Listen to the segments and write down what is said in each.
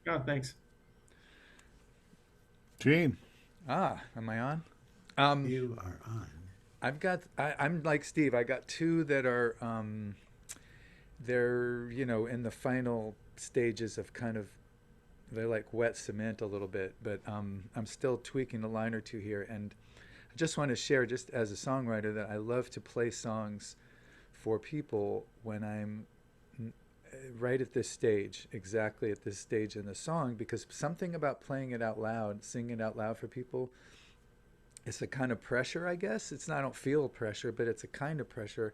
Oh, thanks. Gene. Am I on? Um, You are on. I'm like Steve. I got two that are, they're, in the final stages of kind of, they're like wet cement a little bit, but I'm still tweaking a line or two here. And I just want to share, just as a songwriter, that I love to play songs for people when I'm right at this stage, exactly at this stage in the song, because something about playing it out loud, singing it out loud for people, it's a kind of pressure, I guess. It's not, I don't feel pressure, but it's a kind of pressure.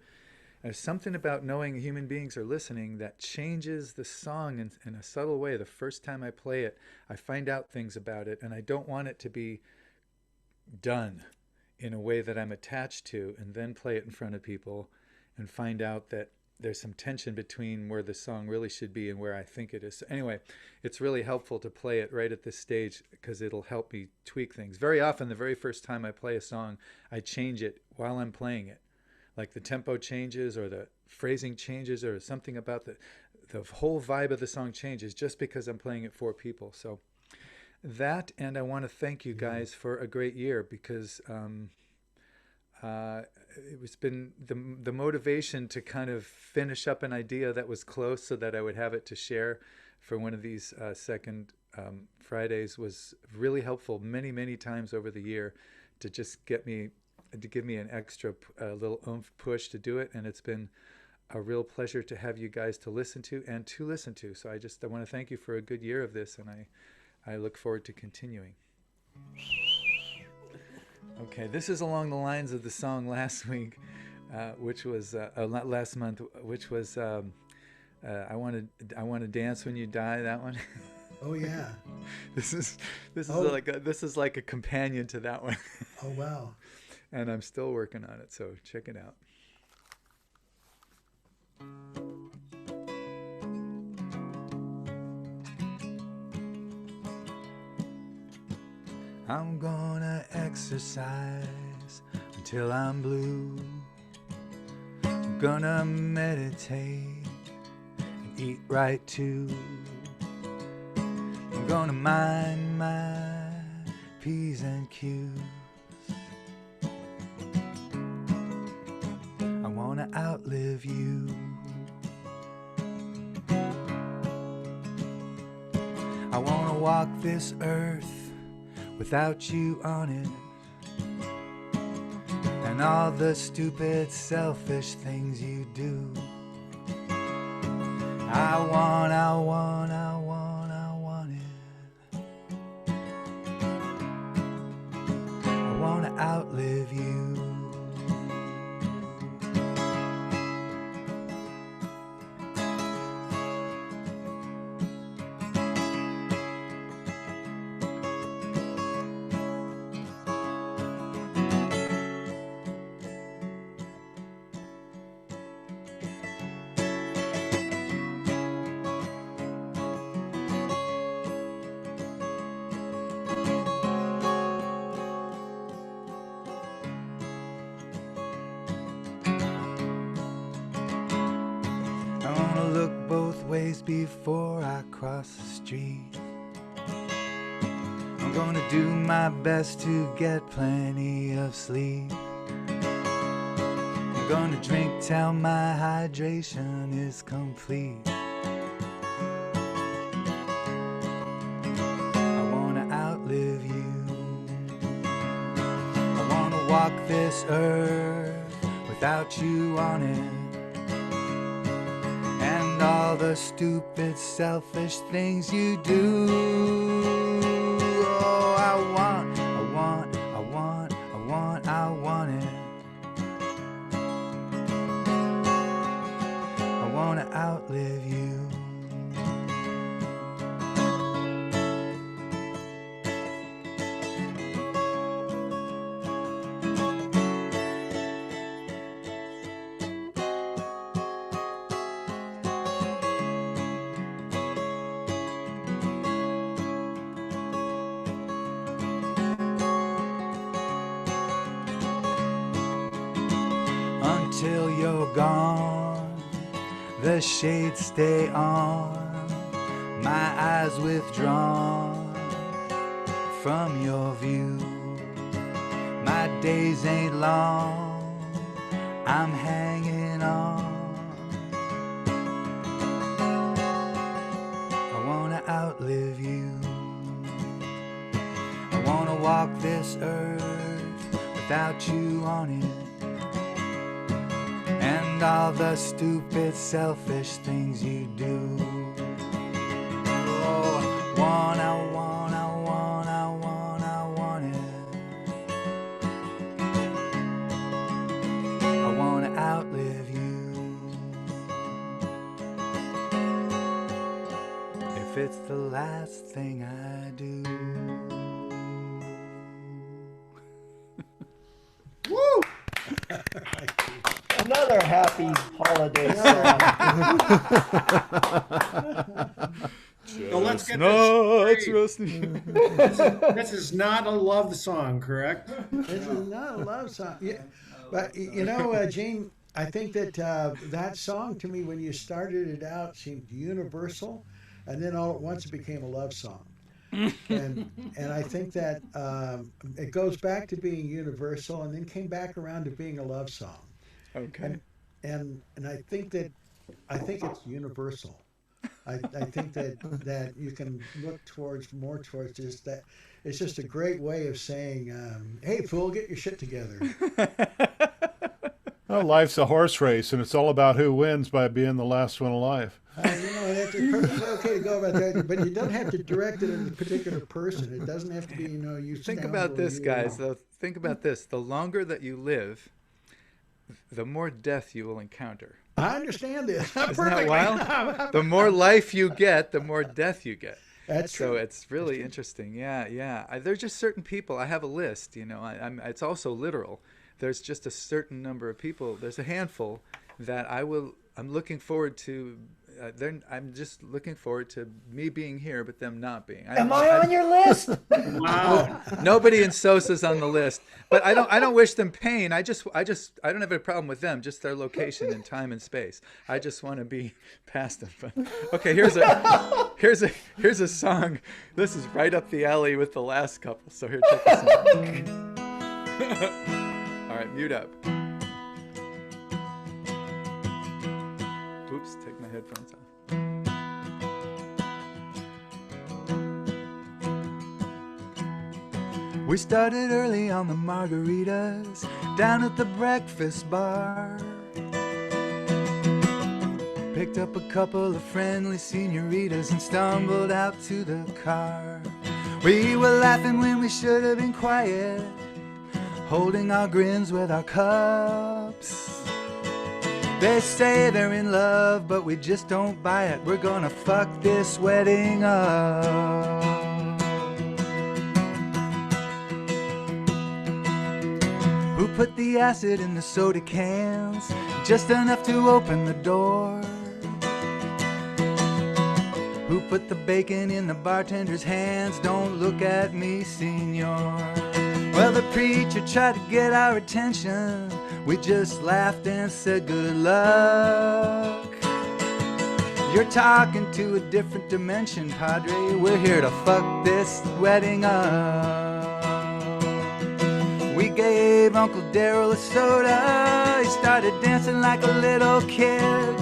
And there's something about knowing human beings are listening that changes the song in a subtle way. The first time I play it, I find out things about it, and I don't want it to be done in a way that I'm attached to, and then play it in front of people and find out that there's some tension between where the song really should be and where I think it is. So anyway, it's really helpful to play it right at this stage because it'll help me tweak things. Very often, the very first time I play a song, I change it while I'm playing it. Like the tempo changes or the phrasing changes or something about the whole vibe of the song changes just because I'm playing it for people. So that, and I want to thank you Yeah. guys for a great year because uh, it's been the motivation to kind of finish up an idea that was close so that I would have it to share for one of these second Fridays was really helpful many times over the year to just get me to give me an extra little oomph push to do it, and it's been a real pleasure to have you guys to listen to and to listen to. So I want to thank you for a good year of this, and I look forward to continuing. Okay, this is along the lines of the song last week, which was not last month, which was I want to dance when you die. That one. Oh yeah. this is Oh. this is like a companion to that one, Oh wow. and I'm still working on it. So check it out. I'm gonna exercise until I'm blue. I'm gonna meditate and eat right too. I'm gonna mind my P's and Q's. I wanna outlive you. I wanna walk this earth without you on it, and all the stupid, selfish things you do. I want it. I want to outlive you. I want to look both ways before I cross the street. I'm gonna do my best to get plenty of sleep. I'm gonna drink till my hydration is complete. I wanna outlive you. I wanna walk this earth without you on it, and all the stupid, selfish things you do. Oh, I want it. I want to outlive you. Until you're gone, the shades stay on. my eyes withdrawn from your view. My days ain't long, I'm hanging on. I wanna outlive you. I wanna walk this earth without you on it, and all the stupid, selfish things you do. Oh, I want it. I wanna outlive you. If it's the last thing I do. Woo! Another happy holiday song. So let's get Nuts this straight. roasting. This is not a love song, correct? This is not a love song. Yeah. But, you know, Gene, I think that that song to me, when you started it out, seemed universal. And then all at once it became a love song. And I think that it goes back to being universal and then came back around to being a love song. Okay. And I think it's universal. I think that you can look more towards just that. It's just a great way of saying, "Hey, fool, get your shit together." Well, life's a horse race, and it's all about who wins by being the last one alive. It's perfectly okay to go about that, but you don't have to direct it at a particular person. It doesn't have to be, you. Think about this, guys. Though, think about this. The longer that you live, the more death you will encounter. I understand this. Isn't that wild? The more life you get, the more death you get. That's so true. it's really interesting. Yeah. There's just certain people. I have a list. It's also literal. There's just a certain number of people. There's a handful that I'm looking forward to. I'm just looking forward to me being here, but them not being. Am I on your list? Wow. Nobody in SOSA's on the list, but I don't wish them pain. I don't have a problem with them. Just their location in time and space. I just want to be past them. But, okay, here's a song. This is right up the alley with the last couple. So here, check this out. All right, mute up. Oops, take my headphones off. We started early on the margaritas down at the breakfast bar. Picked up a couple of friendly senoritas and stumbled out to the car. We were laughing when we should have been quiet, holding our grins with our cups. They say they're in love, but we just don't buy it. We're gonna fuck this wedding up. Who put the acid in the soda cans? Just enough to open the door. Who put the bacon in the bartender's hands? Don't look at me, senor. Well, the preacher tried to get our attention. We just laughed and said good luck. You're talking to a different dimension, Padre. We're here to fuck this wedding up. We gave Uncle Darryl a soda. He started dancing like a little kid,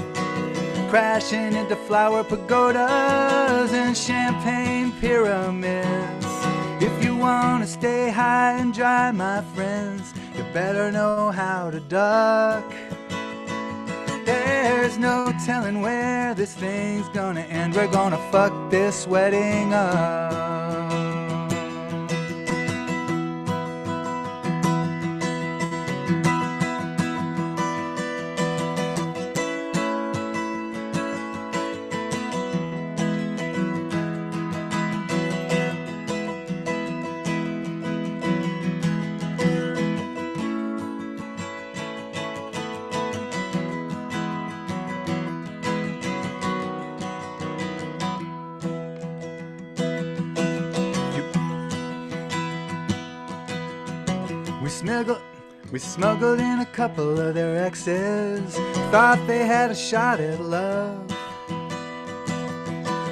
crashing into flower pagodas and champagne pyramids. If you want to stay high and dry, my friends, you better know how to duck. There's no telling where this thing's gonna end. We're gonna fuck this wedding up. We smuggled in a couple of their exes, thought they had a shot at love.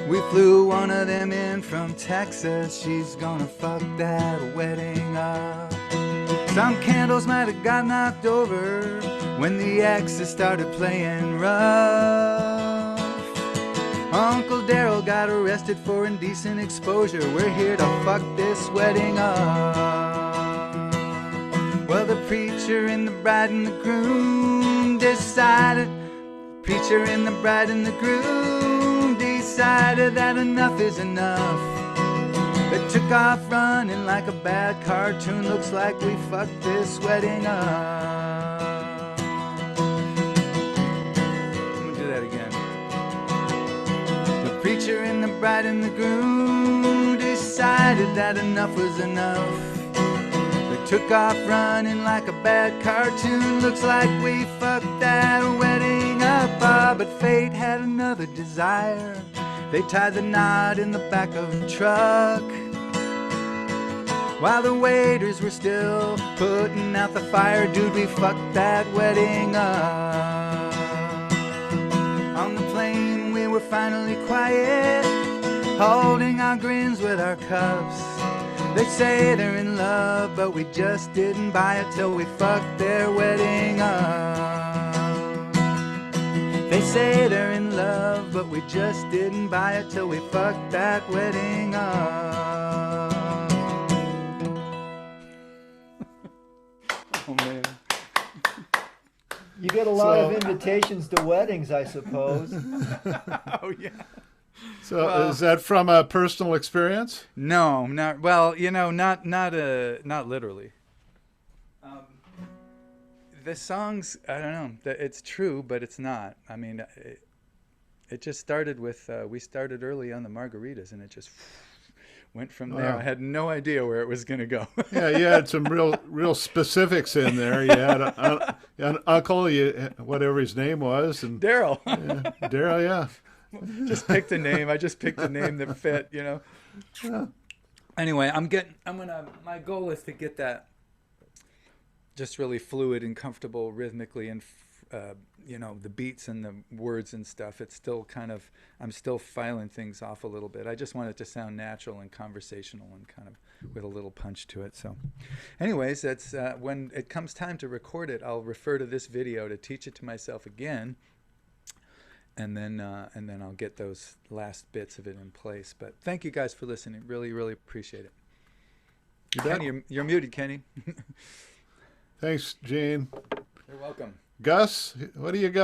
We flew one of them in from Texas. She's gonna fuck that wedding up. Some candles might have got knocked over when the exes started playing rough. Uncle Daryl got arrested for indecent exposure. We're here to fuck this wedding up. Well, the preacher and the bride and the groom decided. Preacher and the bride and the groom decided that enough is enough. They took off running like a bad cartoon. Looks like we fucked this wedding up. Let me do that again. The preacher and the bride and the groom decided that enough was enough. They took off running like a bad cartoon. Looks like we fucked that wedding up. But fate had another desire. They tied the knot in the back of the truck while the waiters were still putting out the fire. Dude, we fucked that wedding up. On the plane we were finally quiet, holding our grins with our cups. They say they're in love, but we just didn't buy it till we fucked their wedding up. They say they're in love, but we just didn't buy it till we fucked that wedding up. Oh, man. You get a lot of invitations to weddings, I suppose. Oh, yeah. So is that from a personal experience? No, not well. You know, not literally. The songs, I don't know. It's true, but it's not. I mean, it just started with. We started early on the margaritas, and it just went from there. Wow. I had no idea where it was going to go. Yeah, you had some real specifics in there. You had an uncle, whatever his name was, and Daryl. Daryl, yeah. Just picked a name. I just picked a name that fit, you know. Yeah. Anyway, my goal is to get that just really fluid and comfortable rhythmically, and you know, the beats and the words and stuff. It's still kind of, I'm still filing things off a little bit. I just want it to sound natural and conversational and kind of with a little punch to it. So anyways, that's when it comes time to record it, I'll refer to this video to teach it to myself again. And then I'll get those last bits of it in place. But thank you guys for listening. Really, really appreciate it. Kenny, you're muted, Kenny. Thanks, Gene. You're welcome. Gus, what do you got?